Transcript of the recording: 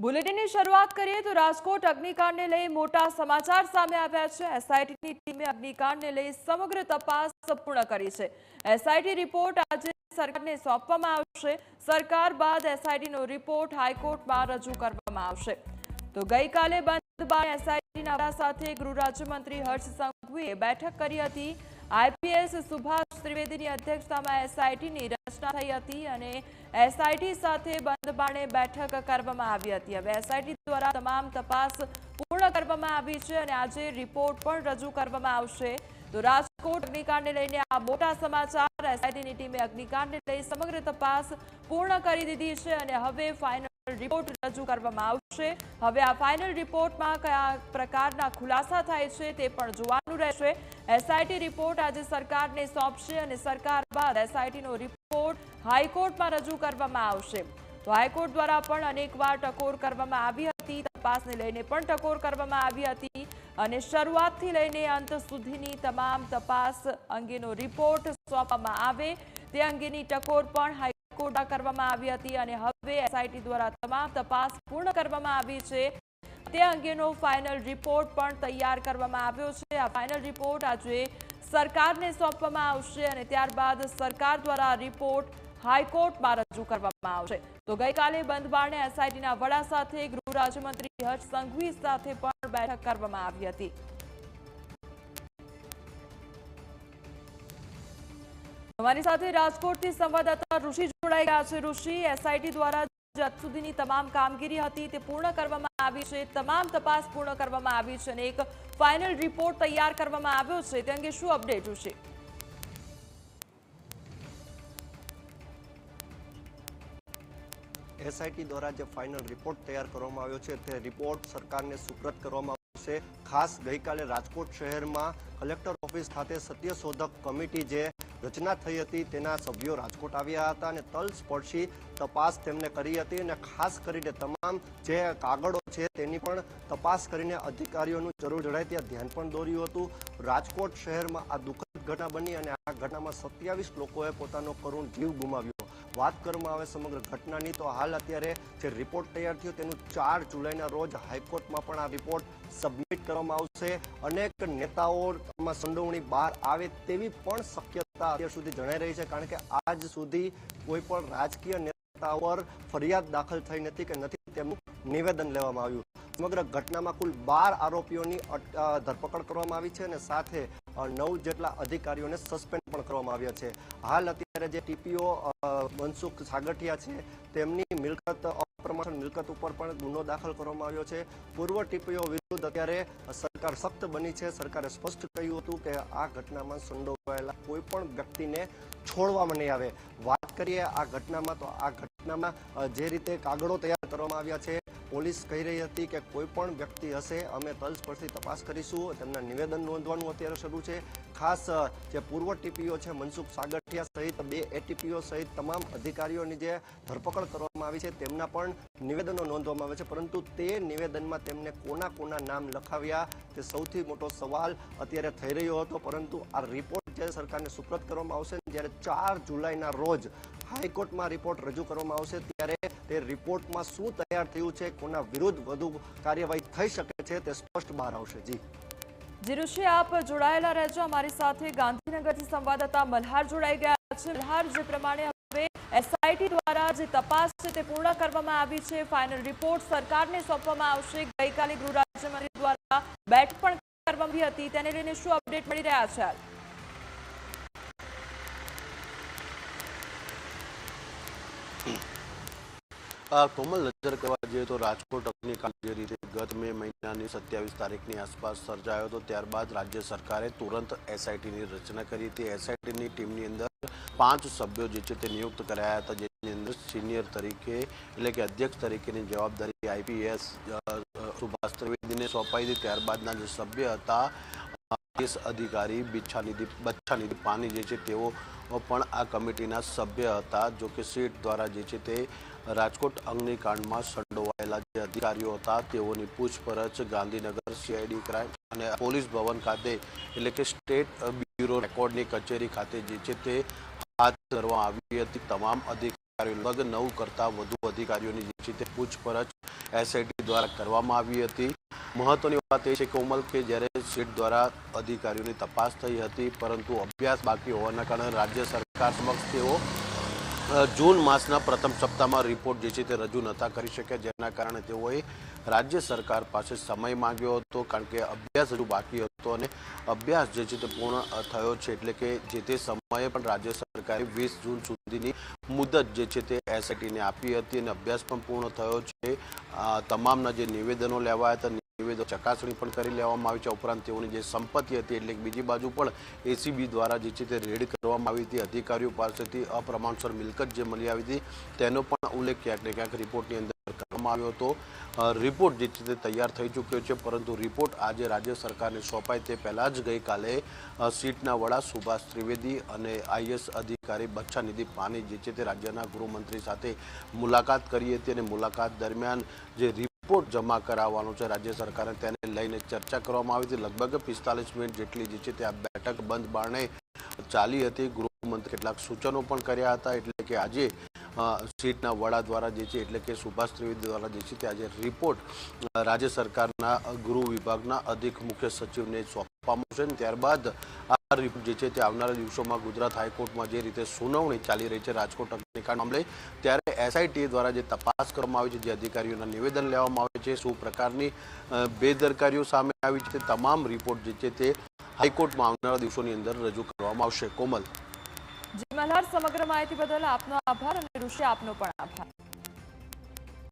બુલેટિનની શરૂઆત કરીએ તો રાજકોટ અગ્નિકાંડને લઈ મોટા સમાચાર સામે આવ્યા છે। એસઆઈટીની ટીમે અગ્નિકાંડને લઈ સમગ્ર તપાસ પૂર્ણ કરી છે। એસઆઈટી રિપોર્ટ આજે સરકારને સોંપવામાં આવશે। સરકાર બાદ એસઆઈટીનો રિપોર્ટ હાઈકોર્ટમાં રજૂ કરવામાં આવશે। તો ગઈકાલે બંધ બાર એસઆઈટીના વડા સાથે ગૃહ રાજ્યમંત્રી હર્ષ સંઘવીએ બેઠક કરી હતી। આઈપીએસ સુભાષ ત્રિવેદીની અધ્યક્ષતામાં એસઆઈટીની રચના થઈ હતી અને એસઆઈટી સાથે બંધ બારણે બેઠક કરવામાં આવી હતી। હવે એસઆઈટી દ્વારા તમામ તપાસ પૂર્ણ કરવામાં આવી છે અને આજે રિપોર્ટ પણ રજૂ કરવામાં આવશે। તો રાજકોટ અગ્નિકાંડને લઈને આ મોટા સમાચાર। એસઆઈટીની ટીમે અગ્નિકાંડને લઈ સમગ્ર તપાસ પૂર્ણ કરી દીધી છે અને હવે ફાઇનલ રિપોર્ટ રજૂ કરવામાં આવશે। હવે આ ફાઇનલ રિપોર્ટમાં કયા પ્રકારના ખુલાસા થાય છે તે પણ જોવાનું રહેશે। એસઆઈટી રિપોર્ટ આજે સરકારને સોંપશે અને સરકાર બાદ એસઆઈટીનો રિપોર્ટ હાઈકોર્ટમાં રજૂ કરવામાં આવશે। તો હાઈકોર્ટ દ્વારા પણ અનેકવાર ટકોર કરવામાં આવી હતી, તપાસને લઈને પણ ટકોર કરવામાં આવી હતી અને શરૂઆતથી લઈને અંત સુધીની તમામ તપાસ અંગેનો રિપોર્ટ સોંપવામાં આવે તે અંગેની ટકોર પણ હાઈકોર્ટમાં કરવામાં આવી હતી અને હવે એસઆઈટી દ્વારા તમામ તપાસ પૂર્ણ કરવામાં આવી છે તે અંગેનો ફાઇનલ રિપોર્ટ પણ તૈયાર કરવામાં આવ્યો છે। આ ફાઇનલ રિપોર્ટ આજે સરકારને સોંપવામાં આવશે અને ત્યારબાદ સરકાર દ્વારા રિપોર્ટ હાઈકોર્ટમાં રજૂ કરવામાં આવશે। તો ગઈકાલે બંધ બારણે એસઆઈટીના વડા સાથે ગૃહ રાજ્યમંત્રી હર્ષ સંઘવી સાથે પણ બેઠક કરવામાં આવી હતી। અમારી સાથે રાજકોટથી સંવાદદાતા ઋષિ જોડાઈ ગયા છે। ઋષિ, એસઆઈટી દ્વારા આજ સુધીની તમામ કામગીરી હતી તે પૂર્ણ કરવામાં આવી છે, તમામ તપાસ પૂર્ણ કરવામાં આવી છે અને એક ફાઇનલ રિપોર્ટ તૈયાર કરવામાં આવ્યો છે, તે અંગે શું અપડેટ ઋષિ? એસઆઈટી દ્વારા જે ફાઇનલ રિપોર્ટ તૈયાર કરવામાં આવ્યો છે તે રિપોર્ટ સરકારને સુપ્રત કરવામાં આવશે। ખાસ ગઈકાલે રાજકોટ શહેરમાં કલેક્ટર ઓફિસ ખાતે સત્યશોધક કમિટી જે રચના થઈ હતી તેના સભ્યો રાજકોટ આવ્યા હતા અને તલસ્પર્શી તપાસ તેમને કરી હતી અને ખાસ કરીને તમામ જે કાગળો છે તેની પણ તપાસ કરીને અધિકારીઓનું જરૂર જણાય ત્યાં ધ્યાન પણ દોર્યું હતું। રાજકોટ શહેરમાં આ દુઃખદ ઘટના બની અને આ ઘટનામાં 27 લોકોએ પોતાનો કરુણ જીવ ગુમાવ્યો। વાત કરવામાં આવે સમગ્ર ઘટનાની તો હાલ અત્યારે જે રિપોર્ટ તૈયાર થયો તેનું 4 જુલાઈના રોજ હાઈકોર્ટમાં પણ આ રિપોર્ટ સબમિટ કરવામાં આવશે। અનેક નેતાઓમાં સંડોવણી બહાર આવે તેવી પણ શક્યતા અત્યાર સુધી જણાઈ રહી છે, કારણ કે આજ સુધી કોઈ પણ રાજકીય નેતા પર ફરિયાદ દાખલ થઈ નથી કે નથી તેમનું નિવેદન લેવામાં આવ્યું। સમગ્ર ઘટનામાં કુલ 12 આરોપીઓની ધરપકડ કરવામાં આવી છે અને સાથે 9 જેટલા અધિકારીઓને સસ્પેન્ડ પણ કરવામાં આવ્યા છે। હાલ અત્યારે જે ટીપીઓ મનસુખ સાગઠિયા છે તેમની મિલકત અપ્રમાણ મિલકત ઉપર પણ ગુનો દાખલ કરવામાં આવ્યો છે। પૂર્વ ટીપીઓ વિરુદ્ધ અત્યારે સરકાર સખ્ત બની છે। સરકારે સ્પષ્ટ કહ્યું હતું કે આ ઘટનામાં સંડોવાયેલા કોઈ પણ વ્યક્તિને છોડવામાં નહીં આવે। વાત કરીએ આ ઘટનામાં તો આ ઘટનામાં જે રીતે કાગળો તૈયાર કરવામાં આવ્યા છે, પોલીસ કહી રહી હતી કે કોઈ પણ વ્યક્તિ હશે અમે તલસ્પર્શી તપાસ કરીશું, તેમના નિવેદન નોંધવાનું અત્યારે શરૂ છે। ખાસ જે પૂર્વ ટીપીઓ છે મનસુખ સાગઠિયા સહિત 2 એટીપીઓ સહિત તમામ અધિકારીઓની જે ધરપકડ કરવામાં આવી છે તેમના પણ નિવેદનો નોંધવામાં આવે છે, પરંતુ તે નિવેદનમાં તેમને કોના કોના નામ લખાવ્યા તે સૌથી મોટો સવાલ અત્યારે થઈ રહ્યો હતો। પરંતુ આ રિપોર્ટ જે સરકારને સુપ્રત કરવામાં આવશે જ્યારે 4 જુલાઈના રોજ હાઈકોર્ટમાં રિપોર્ટ રજૂ કરવામાં આવશે ત્યારે તે રિપોર્ટમાં શું તૈયાર થયું છે, કોના વિરુદ્ધ વધુ કાર્યવાહી થઈ શકે છે તે સ્પષ્ટ બહાર આવશે। જી ઋષિ, આપ જોડાયેલા રહેજો અમારી સાથે। ગાંધીનગરથી સંવાદદાતા મલ્હાર જોડાઈ ગયા છે। મલ્હાર, જે પ્રમાણે હવે એસઆઈટી દ્વારા જે તપાસ છે તે પૂર્ણ કરવામાં આવી છે, ફાઇનલ રિપોર્ટ સરકારને સોંપવામાં આવશે। ગઈકાલે ગૃહ રાજ્યમંત્રી દ્વારા બેઠક પણ કરવામાં આવી હતી, તેને લઈને શું અપડેટ મળી રહ્યા છે? કોમલ, નજર કરવા જઈએ તો રાજકોટ અગ્નિકાંડ જે રીતે ગત મે મહિનાની 27 તારીખની આસપાસ સર્જાયો હતો ત્યારબાદ રાજ્ય સરકારે તુરંત એસઆઈટીની રચના કરી હતી। એસઆઈટીની ટીમની અંદર 5 સભ્યો જે છે તે નિયુક્ત કરાયા હતા, જેની અંદર સિનિયર તરીકે એટલે કે અધ્યક્ષ તરીકેની જવાબદારી આઈપીએસ સુભાષ ત્રિવેદીને સોંપાઈ હતી। ત્યારબાદના જે સભ્ય હતા અધિકારી બચ્છાનિધિ પાની જે છે તેઓ પણ આ કમિટીના સભ્ય હતા। જો કે સીટ દ્વારા જે છે તે રાજકોટ અગ્નિકાંડમાં સંડોવાયેલા જે અધિકારીઓ હતા તેઓની પૂછપરછ ગાંધીનગર સીઆઈડી ક્રાઇમ અને પોલીસ ભવન ખાતે એટલે કે સ્ટેટ બ્યુરો રેકોર્ડની કચેરી ખાતે જે છે તે હાથ ધરવામાં આવી હતી। તમામ અધિકારીઓ લગભગ 9 કરતાં વધુ અધિકારીઓની જે છે તે પૂછપરછ એસઆઈટી દ્વારા કરવામાં આવી હતી। મહત્વની વાત એ છે કોમલ કે જ્યારે સીટ દ્વારા અધિકારીઓની તપાસ થઈ હતી, પરંતુ અભ્યાસ બાકી હોવાના કારણે રાજ્ય સરકાર સમક્ષ તેઓ જૂન માસના પ્રથમ સપ્તાહમાં રિપોર્ટ જે છે તે રજૂ નહોતા કરી શક્યા, જેના કારણે તેઓએ રાજ્ય સરકાર પાસે સમય માંગ્યો હતો, કારણ કે અભ્યાસ હજુ બાકી હતો અને અભ્યાસ જે છે તે પૂર્ણ થયો છે, એટલે કે જે તે સમયે પણ રાજ્ય સરકારે 20 જૂન સુધીની મુદત જે છે તે એસઆઈટીને આપી હતી અને અભ્યાસ પણ પૂર્ણ થયો છે। તમામના જે નિવેદનો લેવાયા હતા, નિવેદનો ચકાસણી પણ કરી લેવામાં આવી છે। ઉપરાંત તેઓની જે સંપત્તિ હતી, એટલે કે બીજી બાજુ પણ એસીબી દ્વારા જે છે તે રેડ કરવામાં આવી હતી, અધિકારીઓ પાસેથી અપ્રમાણસર મિલકત જે મળી આવી હતી તેનો પણ ઉલ્લેખ ક્યાંક ને ક્યાંક રિપોર્ટની અંદર કરવામાં આવ્યો હતો। રિપોર્ટ જે છે તે તૈયાર થઈ ચૂક્યો છે, પરંતુ રિપોર્ટ આજે રાજ્ય સરકારને સોંપાય તે પહેલાં જ ગઈકાલે સીટના વડા સુભાષ ત્રિવેદી અને આઈએસ અધિકારી બચ્છાનિધિ પાની જે છે તે રાજ્યના ગૃહમંત્રી સાથે મુલાકાત કરી હતી અને મુલાકાત દરમિયાન જે રિપોર્ટ જમા કરાવવાનો છે રાજ્ય સરકારે તેને લઈને ચર્ચા કરવામાં આવી હતી। લગભગ 45 મિનિટ જેટલી જે છે તે આ બેઠક બંધ બારણે ચાલી હતી। ગૃહમંત્રી કેટલાક સૂચનો પણ કર્યા હતા, એટલે કે આજે સીટના વડા દ્વારા જે છે, એટલે કે સુભાષ ત્રિવેદી દ્વારા જે છે તે આજે રિપોર્ટ રાજ્ય સરકારના ગૃહ વિભાગના અધિક મુખ્ય સચિવને સોંપવામાં આવશે અને ત્યારબાદ આ રિપોર્ટ જે છે તે આવનારા દિવસોમાં ગુજરાત હાઈકોર્ટમાં જે રીતે સુનાવણી ચાલી રહી છે રાજકોટ અગ્નિકાંડ મામલે, ત્યારે એસઆઈટી દ્વારા જે તપાસ કરવામાં આવી છે, જે અધિકારીઓના નિવેદન લેવામાં આવે છે, શું પ્રકારની બેદરકારીઓ સામે આવી છે, તે તમામ રિપોર્ટ જે છે તે હાઈકોર્ટમાં આવનારા દિવસોની અંદર રજૂ કરવામાં આવશે। કોમલ, જી મલ્હાર, સમગ્ર માહિતી બદલ આપનો આભાર અને ઋષિ આપનો પણ આભાર।